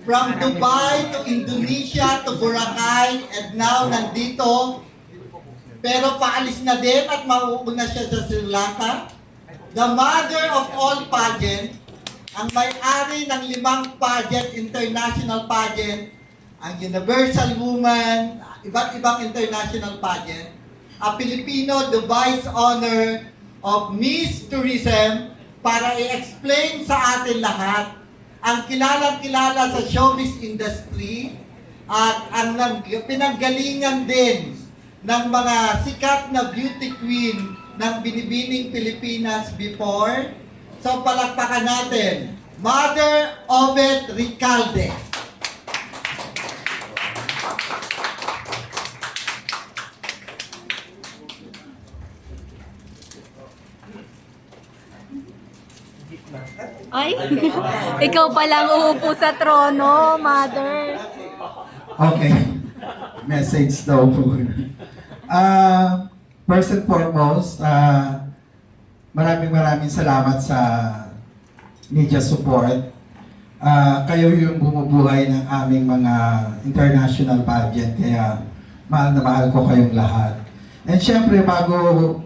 From Dubai to Indonesia to Boracay and now nandito. Pero paalis na din at mauuna siya sa Sri Lanka. The mother of all pageant, ang may-ari ng 5 pageant, international pageant, ang Universal Woman, iba't ibang international pageant, a Filipino, the vice honor of Miss Tourism, para i-explain sa atin lahat ang kilalang-kilala sa showbiz industry at ang pinanggalingan din ng mga sikat na beauty queen ng binibining Pilipinas before. So palakpakan natin, Mother Obet Recalde. Ay, ikaw palang uupo sa trono, Mother. Okay. Message daw po. First and foremost, maraming salamat sa media support. Kayo yung bumubuhay ng aming mga international pageant, kaya mahal na mahal ko kayong lahat. And syempre, bago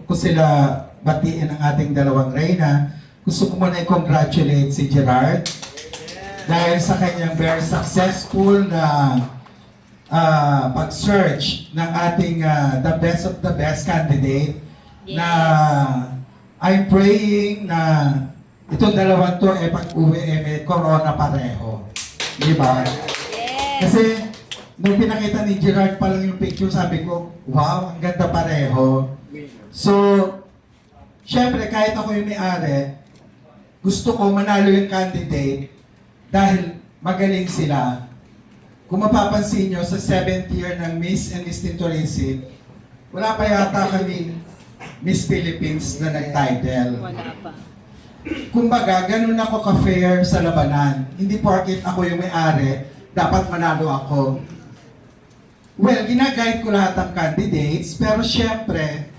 ko sila batiin ang ating dalawang reyna, gusto ko muna i-congratulate si Gerard dahil sa kanyang very successful na pag-search ng ating the best of the best candidate. Yes. Na I'm praying na itong dalawang to pag-uwi may corona pareho. Di ba? Yes. Kasi nung pinakita ni Gerard pa lang yung picture, sabi ko, wow, ang ganda pareho. So, syempre kahit ako yung may-ari, gusto ko manalo yung candidate dahil magaling sila. Kung mapapansin nyo, sa 7th year ng Miss and Miss Tourism, wala pa yata kaming Miss Philippines na nag-title. Wala pa. Kumbaga, ganun ako ka-fair sa labanan. Hindi porket ako yung may-ari, dapat manalo ako. Well, ginaguide ko lahat ng candidates, pero syempre,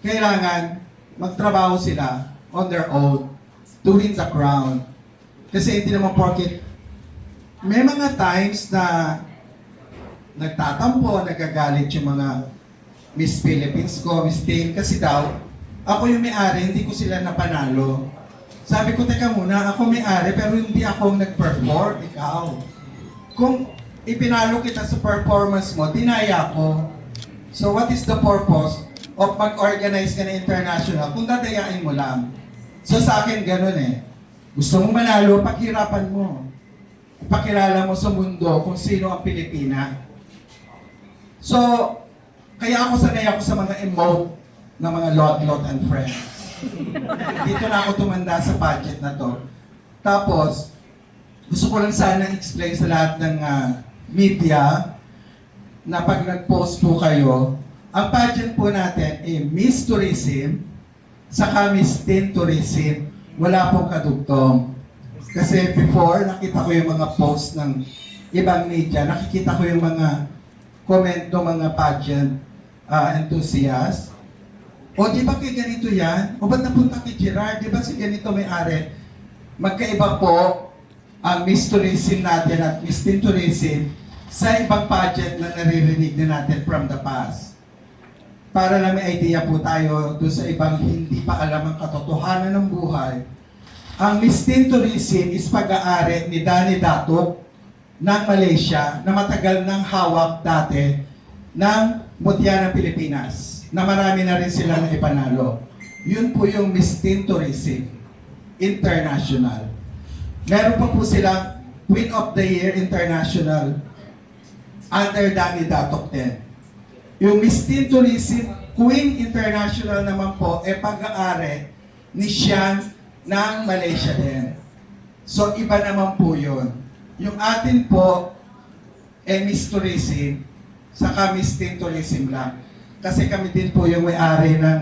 kailangan magtrabaho sila on their own to win the crown. Kasi hindi naman porket may mga times na nagtatampo, nagagalit yung mga Miss Philippines ko, Miss Dane, kasi daw, ako yung may-ari, hindi ko sila napanalo. Sabi ko, teka muna, ako may-ari, pero hindi ako nag-perform, ikaw. Kung ipinalo kita sa performance mo, dinaya ko. So what is the purpose of mag-organize ka na international kung dadayain mo lang? So sa akin, ganun eh. Gusto mo manalo, paghirapan mo. Ipakilala mo sa mundo kung sino ang Pilipina. So, kaya ako sanay ako sa mga emote ng mga lot and friends. Dito na ako tumanda sa budget na to. Tapos, gusto ko lang sana explain sa lahat ng media na pag nag-post po kayo, ang pageant po natin ay Miss Tourism, saka Miss Teen Tourism, wala pong kadugtong. Kasi before, nakita ko yung mga post ng ibang media, nakikita ko yung mga comment ng mga pageant enthusiasts. O di ba kay ganito yan? O ba't napunta kay Gerard? Di ba si ganito may-ari? Magkaiba po ang Miss Tourism natin at Miss Teen Tourism sa ibang pageant na naririnig na natin from the past. Para na may idea po tayo doon sa ibang hindi pa alam ang katotohanan ng buhay. Ang Miss Teen Tourism is pag-aari ni Danny Datuk ng Malaysia na matagal nang hawak dati ng mutya ng Pilipinas na marami na rin sila na ipanalo. Yun po yung Miss Teen Tourism International. Meron pa po silang Queen of the Year International under Danny Datuk din. Yung Miss Teen Tourism Queen International naman po pag-aari ni Sian ng Malaysia din. So, iba naman po yun. Yung atin po, Miss Tourism, saka Miss Teen Tourism lang. Kasi kami din po yung may-ari ng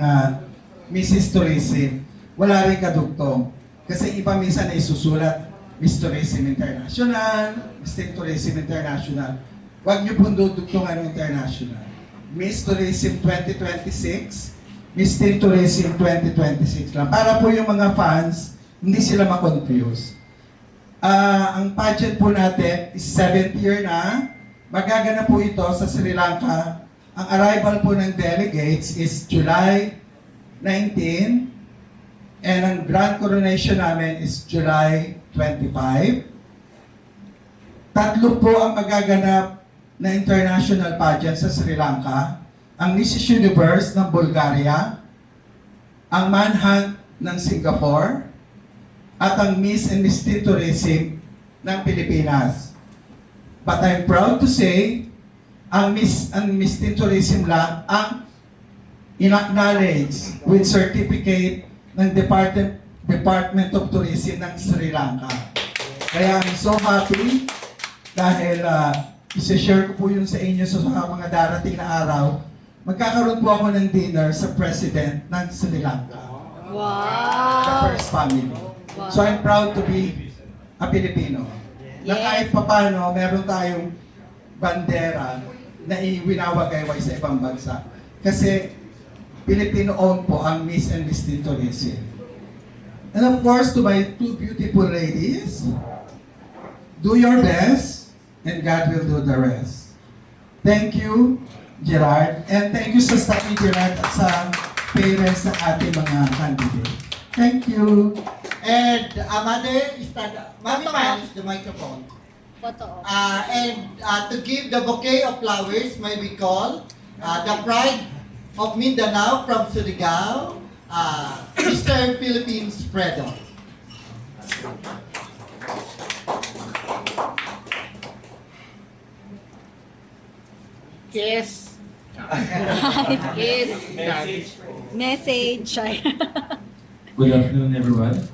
Mrs. Tourism. Wala rin kadugtong. Kasi iba minsan na isusulat, Miss Tourism International, Miss Teen Tourism International. Huwag niyo pong dudugtungan ng international. Miss Tourism 2026, Miss Teen Tourism 2026 lang. Para po yung mga fans, hindi sila ma-confuse. Ang pageant po natin is 7th year na. Magaganap po ito sa Sri Lanka. Ang arrival po ng delegates is July 19. And ang grand coronation namin is July 25. Tatlo po ang magaganap na international pageant sa Sri Lanka. Ang Mrs. Universe ng Bulgaria, ang Manhunt ng Singapore, at ang Miss and Miss Teen Tourism ng Pilipinas. But I'm proud to say, ang Miss and Miss Teen Tourism lang ang in-acknowledge with certificate ng Department of Tourism ng Sri Lanka. Kaya I'm so happy dahil isa-share ko po yun sa inyo sa mga darating na araw. Magkakaroon po ako ng dinner sa President ng Sri Lanka. The Wow! first family. Wow. So I'm proud to be a Filipino. Na Yes. kahit papano, meron tayong bandera na iwinawagayway sa ibang bansa. Kasi Filipino-owned po ang Miss and Miss Teen Tourism. And of course, to my two beautiful ladies, do your best and God will do the rest. Thank you, Gerard. And thank you sa staff ni Gerard at sa parents ng ating mga candidate. Thank you. And Mother, Mami Miles, the microphone. Photo. And to give the bouquet of flowers, may we call the pride of Mindanao from Surigao, Mr. Philippines Fredo. Kiss. Kiss. Message. Good afternoon, everyone.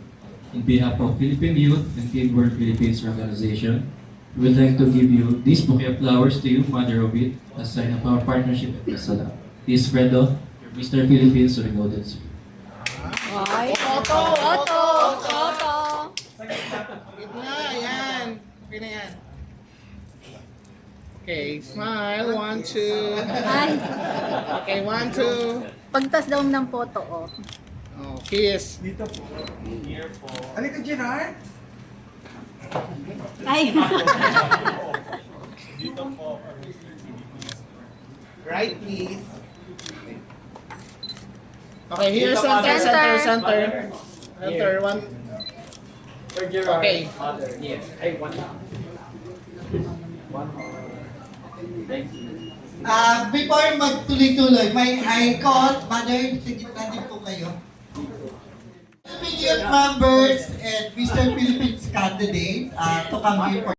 In behalf of Philippine Youth and Teamwork Philippines Organization, we would like to give you this bouquet of flowers to you, Mother of It, as sign of our partnership at Casala. This is Fredo, Mr. Philippines Surigao del Sur. Ay, photo! Photo! Photo! Gitna, yan. Okay na yan. Okay, smile. 1, 2. Ay, Okay, 1, 2. pagtas daw ng photo, oh. Oh, kiss. Halika, Gerard. Ay, Right, please. Okay, here, center, Center. center, center. Center, 1. Okay. Before magtuloy-tuloy, may I call, Mother, sige natin po kayo. Immediate members and Mr. Philippines candidate to come here for